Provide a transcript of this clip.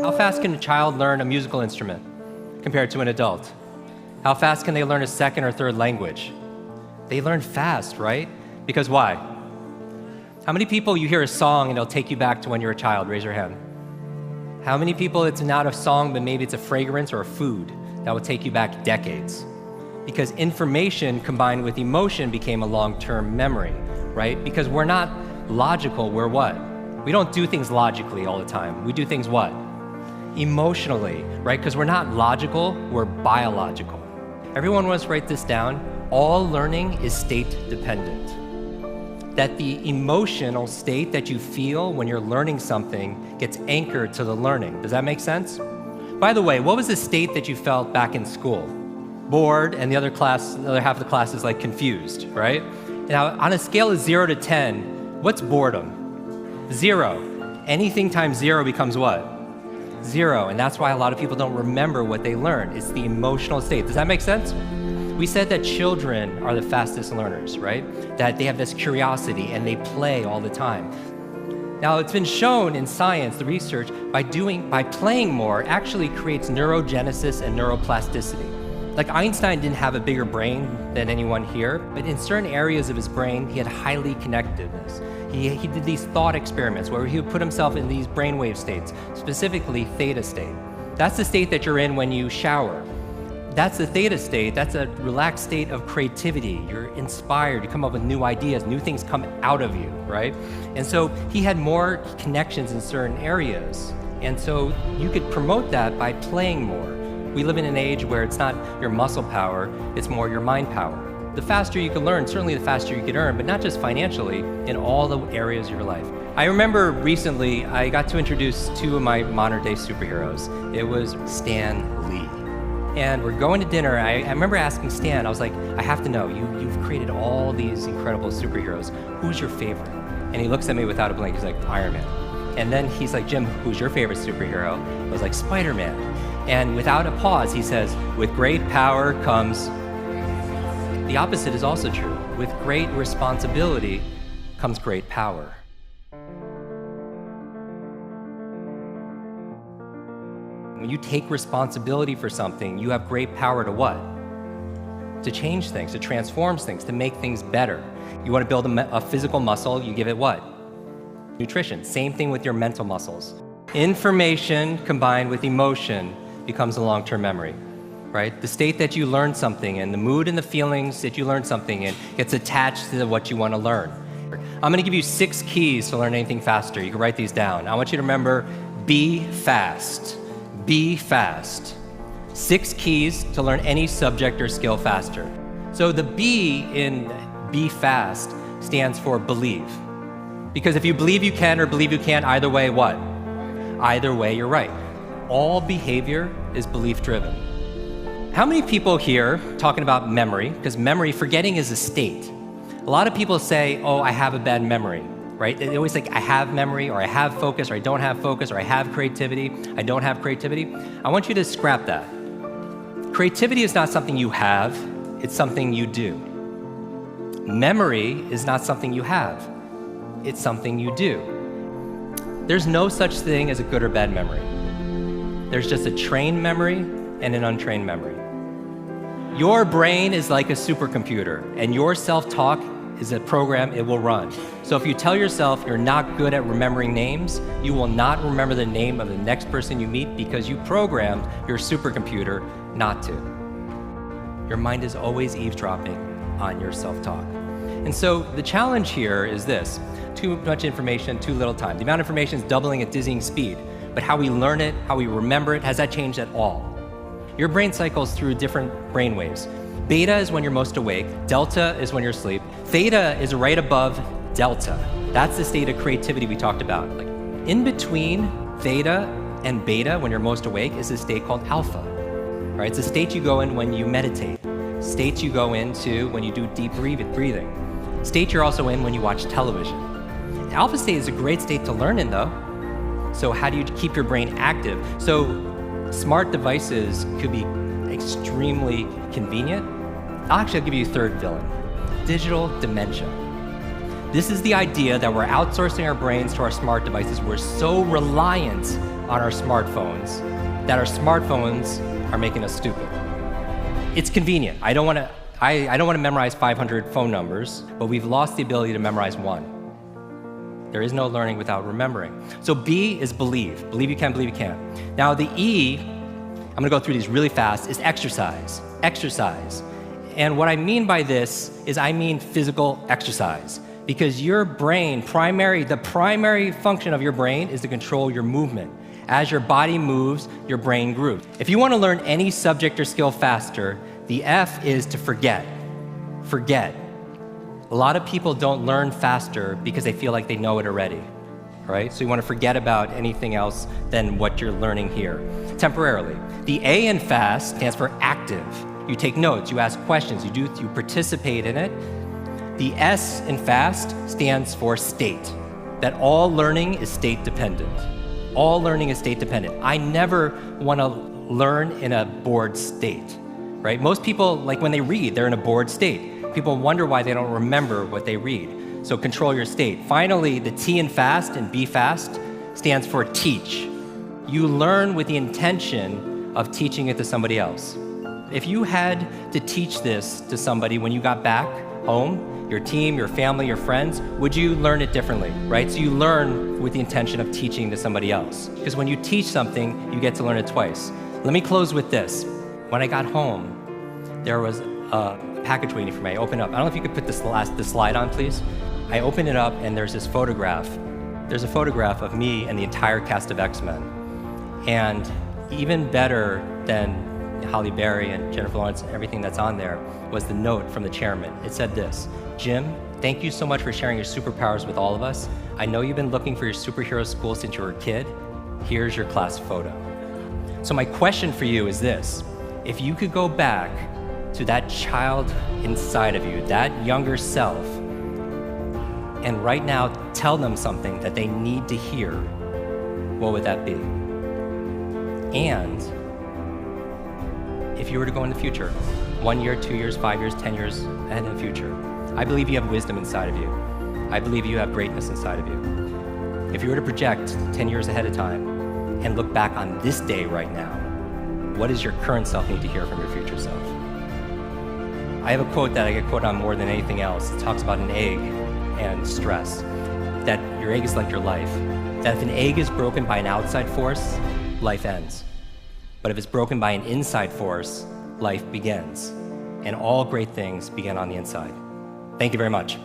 How fast can a child learn a musical instrument compared to an adult? How fast can they learn a second or third language? They learn fast, right? Because why? How many people you hear a song and it'll take you back to when you were a child? Raise your hand. How many people it's not a song, but maybe it's a fragrance or a food that will take you back decades? Because information combined with emotion became a long-term memory, right? Because we're not logical, we're what? We don't do things logically all the time. We do things what? Emotionally, right? Because we're not logical, we're biological. Everyone wants to write this down. All learning is state dependent. That the emotional state that you feel when you're learning something gets anchored to the learning. Does that make sense? By the way, what was the state that you felt back in school? Bored, and the other half of the class is like confused, right? Now, on a scale of 0 to 10, what's boredom? 0. Anything times 0 becomes what? 0, and that's why a lot of people don't remember what they learned. It's the emotional state. Does that make sense? We said that children are the fastest learners, right? That they have this curiosity and they play all the time. Now, it's been shown in science, the research, by playing more actually creates neurogenesis and neuroplasticity. Like Einstein didn't have a bigger brain than anyone here, but in certain areas of his brain, he had highly connectedness. He did these thought experiments where he would put himself in these brainwave states, specifically theta state. That's the state that you're in when you shower. That's the theta state. That's a relaxed state of creativity. You're inspired. You come up with new ideas. New things come out of you, right? And so he had more connections in certain areas. And so you could promote that by playing more. We live in an age where it's not your muscle power, it's more your mind power. The faster you can learn, certainly the faster you can earn, but not just financially, in all the areas of your life. I remember recently, I got to introduce two of my modern day superheroes. It was Stan Lee. And we're going to dinner. I remember asking Stan, I was like, I have to know, you've created all these incredible superheroes. Who's your favorite? And he looks at me without a blink, he's like, Iron Man. And then he's like, Jim, who's your favorite superhero? I was like, Spider-Man. And without a pause, he says, with great power comes... The opposite is also true. With great responsibility comes great power. When you take responsibility for something, you have great power to what? To change things, to transform things, to make things better. You want to build a physical muscle, you give it what? Nutrition. Same thing with your mental muscles. Information combined with emotion becomes a long-term memory, right? The state that you learn something in, the mood and the feelings that you learn something in gets attached to what you want to learn. I'm going to give you 6 keys to learn anything faster. You can write these down. I want you to remember, be fast. Be fast. 6 keys to learn any subject or skill faster. So the B in be fast stands for believe. Because if you believe you can or believe you can't, either way, what? Either way, you're right. All behavior is belief-driven. How many people here talking about memory? Because memory, forgetting is a state. A lot of people say, oh, I have a bad memory, right? They always think, I have memory, or I have focus, or I don't have focus, or I have creativity, I don't have creativity. I want you to scrap that. Creativity is not something you have, it's something you do. Memory is not something you have, it's something you do. There's no such thing as a good or bad memory. There's just a trained memory and an untrained memory. Your brain is like a supercomputer, and your self-talk is a program it will run. So if you tell yourself you're not good at remembering names, you will not remember the name of the next person you meet because you programmed your supercomputer not to. Your mind is always eavesdropping on your self-talk. And so the challenge here is this: too much information, too little time. The amount of information is doubling at dizzying speed, but how we learn it, how we remember it, has that changed at all? Your brain cycles through different brain waves. Beta is when you're most awake, delta is when you're asleep, theta is right above delta. That's the state of creativity we talked about. Like, in between theta and beta, when you're most awake, is a state called alpha. Right? It's a state you go in when you meditate. States you go into when you do deep breathing. State you're also in when you watch television. Alpha state is a great state to learn in, though. So how do you keep your brain active? So smart devices could be extremely convenient. I'll give you a third villain: digital dementia. This is the idea that we're outsourcing our brains to our smart devices. We're so reliant on our smartphones that our smartphones are making us stupid. It's convenient. I don't want to memorize 500 phone numbers, but we've lost the ability to memorize one. There is no learning without remembering. So B is believe. Believe you can, believe you can. Now the E, I'm gonna go through these really fast, is exercise. Exercise. And what I mean by this is I mean physical exercise. Because your brain, the primary function of your brain is to control your movement. As your body moves, your brain grooves. If you want to learn any subject or skill faster, the F is to forget. Forget. A lot of people don't learn faster because they feel like they know it already, right? So you want to forget about anything else than what you're learning here, temporarily. The A in FAST stands for active. You take notes, you ask questions, you participate in it. The S in FAST stands for state, that all learning is state dependent. All learning is state dependent. I never want to learn in a bored state, right? Most people, like when they read, they're in a bored state. People wonder why they don't remember what they read. So control your state. Finally, the T in FAST and BEFAST stands for teach. You learn with the intention of teaching it to somebody else. If you had to teach this to somebody when you got back home, your team, your family, your friends, would you learn it differently, right? So you learn with the intention of teaching to somebody else. Because when you teach something, you get to learn it twice. Let me close with this. When I got home, there was a package waiting for me. I opened up. I don't know if you could put this slide on, please. I opened it up and there's this photograph. There's a photograph of me and the entire cast of X-Men. And even better than Halle Berry and Jennifer Lawrence and everything that's on there was the note from the chairman. It said this: Jim, thank you so much for sharing your superpowers with all of us. I know you've been looking for your superhero school since you were a kid. Here's your class photo. So my question for you is this: if you could go back to that child inside of you, that younger self, and right now tell them something that they need to hear, what would that be? And if you were to go in the future, 1 year, 2 years, 5 years, 10 years ahead in the future, I believe you have wisdom inside of you. I believe you have greatness inside of you. If you were to project 10 years ahead of time and look back on this day right now, what does your current self need to hear from your future self? I have a quote that I get quoted on more than anything else. It talks about an egg and stress, that your egg is like your life, that if an egg is broken by an outside force, life ends. But if it's broken by an inside force, life begins. And all great things begin on the inside. Thank you very much.